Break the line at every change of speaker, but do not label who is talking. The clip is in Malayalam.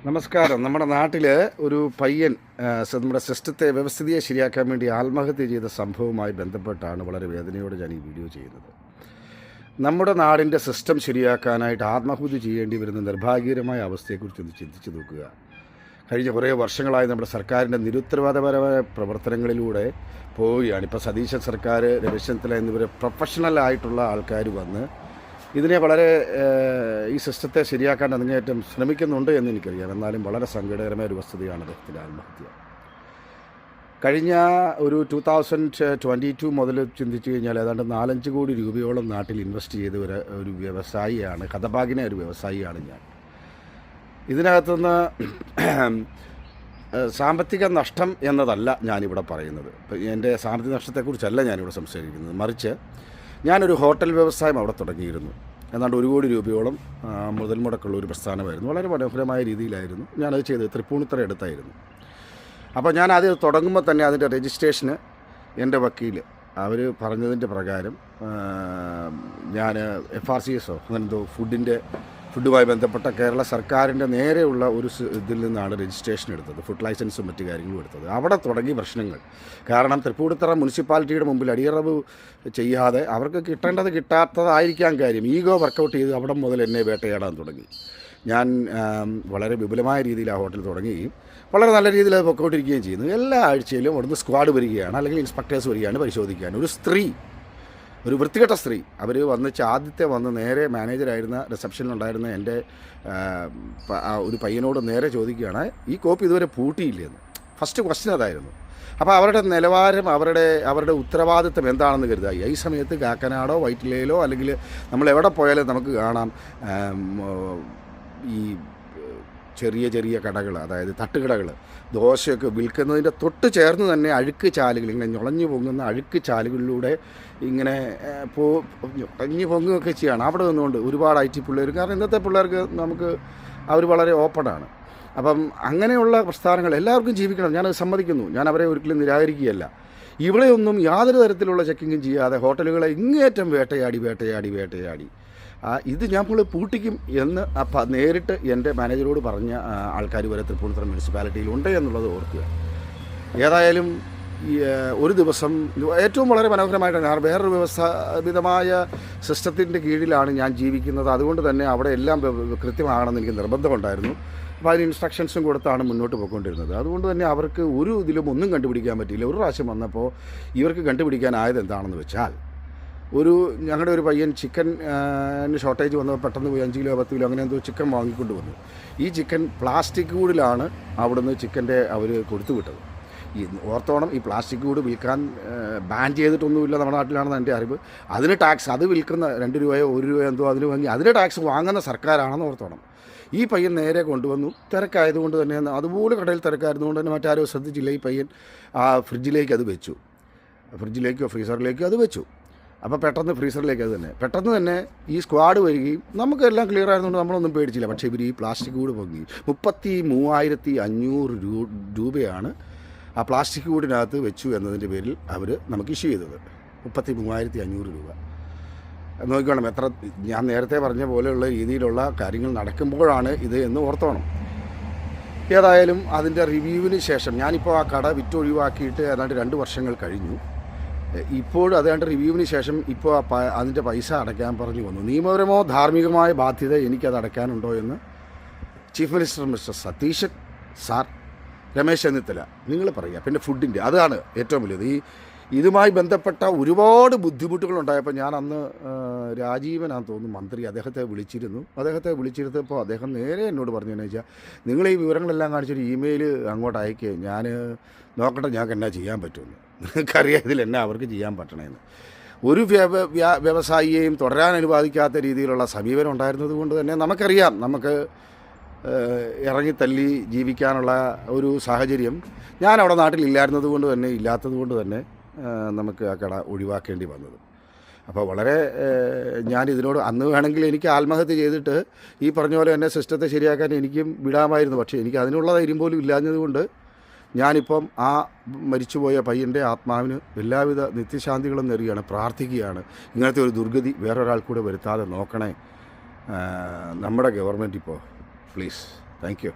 നമസ്കാരം. നമ്മുടെ നാട്ടിൽ ഒരു പയ്യൻ നമ്മുടെ സിസ്റ്റത്തെ വ്യവസ്ഥിതിയെ ശരിയാക്കാൻ വേണ്ടി ആത്മഹത്യ ചെയ്ത സംഭവവുമായി ബന്ധപ്പെട്ടാണ് വളരെ വേദനയോടെ ഞാൻ ഈ വീഡിയോ ചെയ്യുന്നത്. നമ്മുടെ നാടിൻ്റെ സിസ്റ്റം ശരിയാക്കാനായിട്ട് ആത്മാഹുതി ചെയ്യേണ്ടി വരുന്ന നിർഭാഗ്യകരമായ അവസ്ഥയെക്കുറിച്ച് ഒന്ന് ചിന്തിച്ച് നോക്കുക. കഴിഞ്ഞ കുറേ വർഷങ്ങളായി നമ്മുടെ സർക്കാരിൻ്റെ നിരുത്തരവാദപരമായ പ്രവർത്തനങ്ങളിലൂടെ പോവുകയാണ്. ഇപ്പോൾ സതീശൻ സർക്കാർ, രമേശ് ചെന്നിത്തല എന്നിവരെ പ്രൊഫഷണലായിട്ടുള്ള ആൾക്കാർ വന്ന് ഇതിനെ വളരെ ഈ സിസ്റ്റത്തെ ശരിയാക്കാൻ അങ്ങേയറ്റം ശ്രമിക്കുന്നുണ്ട് എന്ന് എനിക്കറിയാം. എന്നാലും വളരെ സങ്കടകരമായ ഒരു വസ്തുതയാണ് അദ്ദേഹത്തിൻ്റെ ആത്മഹത്യ. കഴിഞ്ഞ ഒരു 2022 മുതൽ ചിന്തിച്ചു കഴിഞ്ഞാൽ ഏതാണ്ട് 4-5 കോടി രൂപയോളം നാട്ടിൽ ഇൻവെസ്റ്റ് ചെയ്ത ഒരു വ്യവസായിയാണ്, ഹതഭാഗ്യനായ ഒരു വ്യവസായിയാണ് ഞാൻ. ഇതിനകത്തുനിന്ന് സാമ്പത്തിക നഷ്ടം എന്നതല്ല ഞാനിവിടെ പറയുന്നത്. എൻ്റെ സാമ്പത്തിക നഷ്ടത്തെക്കുറിച്ചല്ല ഞാനിവിടെ സംസാരിക്കുന്നത്. മറിച്ച് ഞാനൊരു ഹോട്ടൽ വ്യവസായം അവിടെ തുടങ്ങിയിരുന്നു. ഏതാണ്ട് 1 കോടി രൂപയോളം മുതൽ മുടക്കുള്ള ഒരു പ്രസ്ഥാനമായിരുന്നു. വളരെ മനോഹരമായ രീതിയിലായിരുന്നു ഞാനത് ചെയ്തത്. തൃപ്പൂണിത്തറ അടുത്തായിരുന്നു. അപ്പോൾ ഞാനത് തുടങ്ങുമ്പോൾ തന്നെ അതിൻ്റെ രജിസ്ട്രേഷന് എൻ്റെ വക്കീൽ അവർ പറഞ്ഞതിൻ്റെ പ്രകാരം ഞാൻ FRCSO അങ്ങനെ എന്തോ ഫുഡുമായി ബന്ധപ്പെട്ട കേരള സർക്കാരിൻ്റെ നേരെയുള്ള ഒരു ഇതിൽ നിന്നാണ് രജിസ്ട്രേഷൻ എടുത്തത്, ഫുഡ് ലൈസൻസും മറ്റു കാര്യങ്ങളും എടുത്തത്. അവിടെ തുടങ്ങി പ്രശ്നങ്ങൾ. കാരണം തൃപ്പൂണിത്തറ മുനിസിപ്പാലിറ്റിയുടെ മുമ്പിൽ അടിയറവ് ചെയ്യാതെ അവർക്ക് കിട്ടേണ്ടത് കിട്ടാത്തതായിരിക്കാം കാര്യം. ഈഗോ വർക്കൗട്ട് ചെയ്ത് അവിടെ മുതൽ എന്നെ വേട്ടയാടാൻ തുടങ്ങി. ഞാൻ വളരെ വിപുലമായ രീതിയിൽ ആ ഹോട്ടൽ തുടങ്ങുകയും വളരെ നല്ല രീതിയിൽ അത് പൊക്കോട്ടിരിക്കുകയും ചെയ്യുന്നു. എല്ലാ ആഴ്ചയിലും അവിടുന്ന് സ്ക്വാഡ് വരികയാണ്, അല്ലെങ്കിൽ ഇൻസ്പെക്ടേഴ്സ് വരികയാണ് പരിശോധിക്കാൻ. ഒരു വൃത്തികെട്ട സ്ത്രീ അവർ ആദ്യത്തെ വന്ന് നേരെ മാനേജറായിരുന്ന റിസപ്ഷനിലുണ്ടായിരുന്ന എൻ്റെ ഒരു പയ്യനോട് നേരെ ചോദിക്കുകയാണ്, ഈ കോപ്പി ഇതുവരെ പൂട്ടിയില്ലെന്ന്. ഫസ്റ്റ് ക്വസ്റ്റ്യൻ അതായിരുന്നു. അപ്പോൾ അവരുടെ നിലവാരം, അവരുടെ ഉത്തരവാദിത്വം എന്താണെന്ന് കരുതുക. ഈ സമയത്ത് കാക്കനാടോ വൈറ്റിലയിലോ അല്ലെങ്കിൽ നമ്മൾ എവിടെ പോയാലും നമുക്ക് കാണാം ഈ ചെറിയ കടകൾ, അതായത് തട്ടുകടകൾ, ദോശയൊക്കെ വിൽക്കുന്നതിൻ്റെ തൊട്ട് ചേർന്ന് തന്നെ അഴുക്ക് ചാലുകൾ, ഇങ്ങനെ ഞൊളഞ്ഞു പൊങ്ങുന്ന അഴുക്ക് ചാലുകളിലൂടെ ഇങ്ങനെ ഞൊളഞ്ഞു പൊങ്ങുകയൊക്കെ ചെയ്യാണ്. അവിടെ നിന്നുകൊണ്ട് ഒരുപാട് IT പിള്ളേർ, കാരണം ഇന്നത്തെ പിള്ളേർക്ക് അവർ വളരെ ഓപ്പണാണ്. അപ്പം അങ്ങനെയുള്ള പ്രസ്ഥാനങ്ങൾ എല്ലാവർക്കും ജീവിക്കണം, ഞാനത് സമ്മതിക്കുന്നു. ഞാൻ അവരെ ഒരിക്കലും നിരാകരിക്കുകയല്ല. ഇവിടെയൊന്നും യാതൊരു തരത്തിലുള്ള ചെക്കിങ്ങും ചെയ്യാതെ ഹോട്ടലുകളെ ഇങ്ങേറ്റം വേട്ടയാടി ഇത് നമ്മൾ പൂട്ടിക്കും എന്ന് നേരിട്ട് എൻ്റെ മാനേജരോട് പറഞ്ഞ ആൾക്കാർ വരെ തൃപ്പൂണിത്തുറ മുനിസിപ്പാലിറ്റിയിലുണ്ട് എന്നുള്ളത് ഓർക്കുക. ഏതായാലും ഒരു ദിവസം ഏറ്റവും വളരെ മനോഹരമായിട്ടാണ്, വേറൊരു വ്യവസ്ഥാപിതമായ സിസ്റ്റത്തിൻ്റെ കീഴിലാണ് ഞാൻ ജീവിക്കുന്നത്. അതുകൊണ്ട് തന്നെ അവിടെ എല്ലാം കൃത്യമാകണമെന്ന് എനിക്ക് നിർബന്ധമുണ്ടായിരുന്നു. അപ്പോൾ അതിന് ഇൻസ്ട്രക്ഷൻസും കൊടുത്താണ് മുന്നോട്ട് പോയിക്കൊണ്ടിരുന്നത്. അതുകൊണ്ട് തന്നെ അവർക്ക് ഒരു ഇതിലും ഒന്നും കണ്ടുപിടിക്കാൻ പറ്റിയില്ല. ഒരു പ്രാവശ്യം വന്നപ്പോൾ ഇവർക്ക് കണ്ടുപിടിക്കാനായത് എന്താണെന്ന് വെച്ചാൽ, ഞങ്ങളുടെ ഒരു പയ്യൻ ചിക്കൻ ഷോർട്ടേജ് വന്നപ്പോൾ പെട്ടെന്ന് പോയി 5 കിലോ 10 കിലോ അങ്ങനെ എന്തോ ചിക്കൻ വാങ്ങിക്കൊണ്ട് വന്നു. ഈ ചിക്കൻ പ്ലാസ്റ്റിക് കൂടിലാണ് അവിടുന്ന് ചിക്കൻ്റെ അവർ കൊടുത്തു വിട്ടത്. ഓർത്തോണം, ഈ പ്ലാസ്റ്റിക് കൂട് വിൽക്കാൻ ബാൻ ചെയ്തിട്ടൊന്നുമില്ല നമ്മുടെ നാട്ടിലാണെന്ന് എൻ്റെ അറിവ്. അതിന് ടാക്സ്, അത് വിൽക്കുന്ന 2 രൂപയോ 1 രൂപയോ എന്തോ അതിന് വാങ്ങി അതിന് ടാക്സ് വാങ്ങുന്ന സർക്കാരാണെന്ന് ഓർത്തോണം. ഈ പയ്യൻ നേരെ കൊണ്ടുവന്നു. തിരക്കായതുകൊണ്ട് തന്നെ, അതുപോലെ കടയിൽ തിരക്കായതുകൊണ്ട് തന്നെ മറ്റാരോ ശ്രദ്ധിച്ചില്ല. ഈ പയ്യൻ ആ ഫ്രിഡ്ജിലേക്ക് അത് വെച്ചു, ഫ്രിഡ്ജിലേക്കോ ഫ്രീസറിലേക്കോ അത് വെച്ചു. അപ്പോൾ പെട്ടെന്ന് തന്നെ ഈ സ്ക്വാഡ് വരികയും നമുക്കെല്ലാം ക്ലിയർ ആയതുകൊണ്ട് നമ്മളൊന്നും പേടിച്ചില്ല. പക്ഷേ ഇവർ ഈ പ്ലാസ്റ്റിക് കൂട് പൊങ്ങി 33,500 രൂപയാണ് ആ പ്ലാസ്റ്റിക് കൂടിനകത്ത് വെച്ചു എന്നതിൻ്റെ പേരിൽ അവർ നമുക്ക് ഇഷ്യൂ ചെയ്തത്. 33,500 രൂപ. നോക്കിക്കോണം എത്ര, ഞാൻ നേരത്തെ പറഞ്ഞ പോലെയുള്ള രീതിയിലുള്ള കാര്യങ്ങൾ നടക്കുമ്പോഴാണ് ഇത് എന്ന് ഓർത്തോണം. ഏതായാലും അതിൻ്റെ റിവ്യൂവിന് ശേഷം ഞാനിപ്പോൾ ആ കട വിറ്റൊഴിവാക്കിയിട്ട് ഏതാണ്ട് 2 വർഷങ്ങൾ കഴിഞ്ഞു. ഇപ്പോൾ അതുകൊണ്ട് റിവ്യൂവിന് ശേഷം ഇപ്പോൾ അതിൻ്റെ പൈസ അടയ്ക്കാൻ പറഞ്ഞു വന്നു. നിയമപരമോ ധാർമ്മികമായ ബാധ്യത എനിക്കത് അടയ്ക്കാനുണ്ടോ എന്ന് chief minister mister Satheesan sir, Ramesh Chennithala നിങ്ങൾ പറയുക. പിന്നെ ഫുഡിൻ്റെ, അതാണ് ഏറ്റവും വലുത്. ഇതുമായി ബന്ധപ്പെട്ട ഒരുപാട് ബുദ്ധിമുട്ടുകളുണ്ടായപ്പോൾ ഞാൻ അന്ന് രാജീവനാന്ന് തോന്നുന്നു മന്ത്രി, അദ്ദേഹത്തെ വിളിച്ചിരുന്നപ്പോൾ അദ്ദേഹം നേരെ എന്നോട് പറഞ്ഞതെന്ന് വെച്ചാൽ, നിങ്ങൾ ഈ വിവരങ്ങളെല്ലാം കാണിച്ചൊരു ഇമെയിൽ അങ്ങോട്ട് അയക്കുക, ഞാൻ നോക്കട്ടെ ഞങ്ങൾക്ക് എന്നാ ചെയ്യാൻ പറ്റുമെന്ന്. നിങ്ങൾക്കറിയാം ഇതിൽ എന്നാ അവർക്ക് ചെയ്യാൻ പറ്റണമെന്ന്. ഒരു വ്യവസായിയെയും തുടരാൻ അനുവദിക്കാത്ത രീതിയിലുള്ള സമീപനം ഉണ്ടായിരുന്നത് കൊണ്ട് തന്നെ നമുക്കറിയാം, നമുക്ക് ഇറങ്ങിത്തല്ലി ജീവിക്കാനുള്ള ഒരു സാഹചര്യം ഞാൻ അവിടെ നാട്ടിലില്ലാത്തത് കൊണ്ട് തന്നെ നമുക്ക് ആ കട ഒഴിവാക്കേണ്ടി വന്നത്. അപ്പോൾ വളരെ ഞാൻ ഇതിനോട് അന്ന് വേണമെങ്കിൽ എനിക്ക് ആത്മഹത്യ ചെയ്തിട്ട് ഈ പറഞ്ഞ പോലെ തന്നെ സിസ്റ്റത്തെ ശരിയാക്കാൻ എനിക്കും വിടാമായിരുന്നു. പക്ഷേ എനിക്ക് അതിനുള്ള ധൈര്യം പോലും ഇല്ലാഞ്ഞതുകൊണ്ട് ഞാനിപ്പം ആ മരിച്ചുപോയ പയ്യൻ്റെ ആത്മാവിന് എല്ലാവിധ നിത്യശാന്തികളും നേരുകയാണ്, പ്രാർത്ഥിക്കുകയാണ്. ഇങ്ങനത്തെ ഒരു ദുർഗതി വേറൊരാൾ കൂടെ വരുത്താതെ നോക്കണേ നമ്മുടെ ഗവൺമെൻറ് ഇപ്പോൾ, പ്ലീസ്. Thank you.